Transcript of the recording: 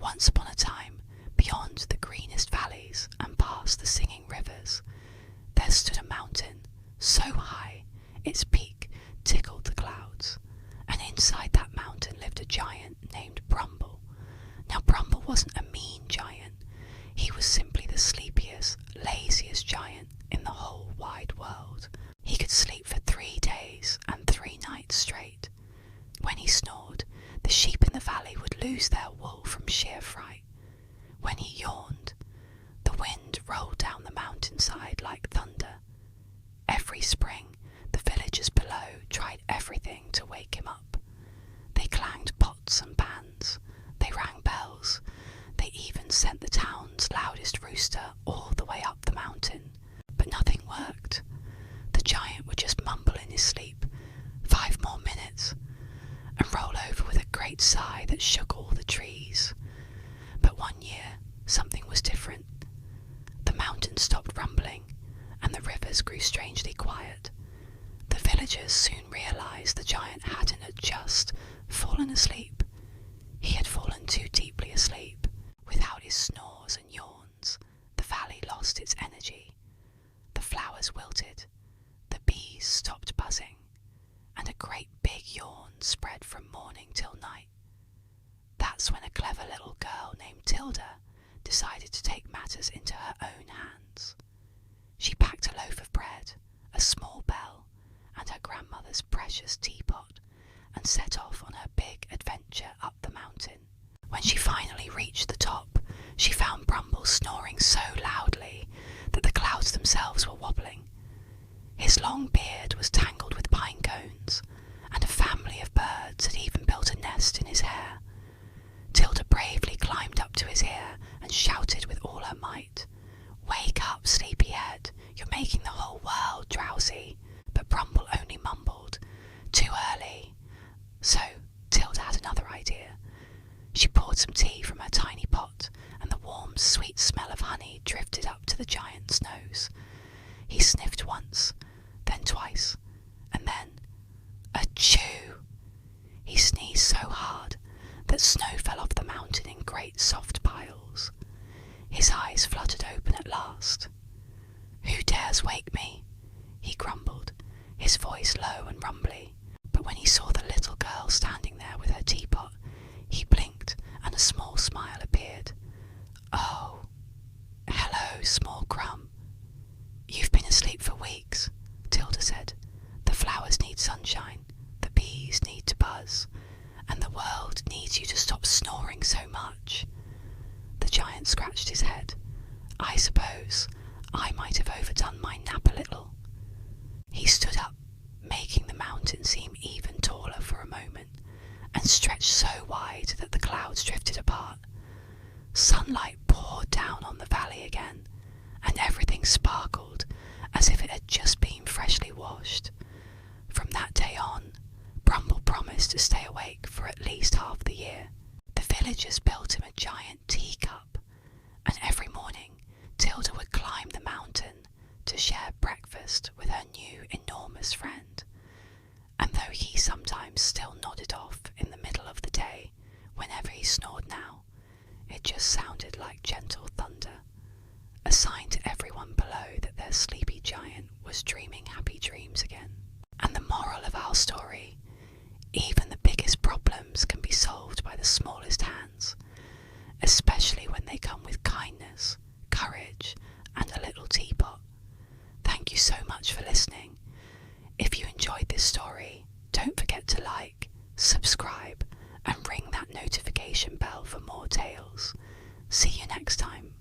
Once upon a time, beyond the greenest valleys and past the singing rivers, there stood a mountain so high its peak tickled the clouds, and inside that mountain lived a giant named Brumble. Now Brumble wasn't a mean giant, he was simply the sleepiest, laziest giant in the whole wide world. He could sleep for 3 days and 3 nights straight. When he snored, the sheep in the valley would lose their wool from sheer fright. When he yawned, the wind rolled down the mountainside like thunder. Every spring, the villagers below tried everything to wake him up. They clanged pots and pans, they rang bells, they even sent the town's loudest rooster all the way up the mountain. But nothing worked. The giant would just mumble in his sleep, 5 more minutes, and roll over with a great sigh that shook all the trees. But one year, something was different. The mountain stopped rumbling, and the rivers grew strangely quiet. The villagers soon realized the giant hadn't just fallen asleep. He had fallen too deeply asleep. Without his snores and yawns, the valley lost its energy. The flowers wilted, the bees stopped buzzing, and a great big yawn spread from morning till night. That's when a clever little girl named Tilda decided to take matters into her own hands. She packed a loaf of bread, a small bell, and her grandmother's precious teapot, and set off on her big adventure up the mountain. When she finally reached the top, she found Brumble snoring so loudly that the clouds themselves were wobbling. His long beard was tangled with pine cones, and a family of birds had even built a nest in his hair. Tilda bravely climbed up to his ear and shouted with all her might, "Wake up, sleepyhead, you're making the whole world drowsy." But Brumble only mumbled, "Too early." So Tilda had another idea. She poured some tea from her tiny pot, and the warm, sweet smell of honey drifted up to the giant's nose. He sniffed once, then twice, and then, achoo! He sneezed so hard that snow fell off the mountain in great soft piles. His eyes fluttered open at last. "Who dares wake me?" he grumbled, his voice low and rumbly. But when he saw the little girl standing there with her teapot, he blinked and a small smile appeared. "Oh, hello, small crumb. You've been asleep for weeks," Tilda said. "The flowers need sunshine, the bees need to buzz, and the world needs you to stop snoring so much." The giant scratched his head. "I suppose I might have overdone my nap a little." He stood up, making the mountain seem even taller for a moment, and stretched so wide that the clouds drifted apart. Sunlight poured down on the valley again, and everything sparkled as if it had just been freshly washed. From that day on, Brumble promised to stay awake for at least half the year. The villagers built him a giant teacup, and every morning Tilda would climb the mountain to share breakfast with her new enormous friend. And though he sometimes still nodded off in the middle of the day, whenever he snored now, it just sounded like gentle thunder, a sign to everyone below that their sleepy giant was dreaming happy dreams again. And the moral of our story: even the biggest problems can be solved by the smallest hands, especially when they come with kindness, courage, and a little teapot. Thank you so much for listening. If you enjoyed this story, don't forget to like, subscribe, and ring that notification bell for more tales. See you next time.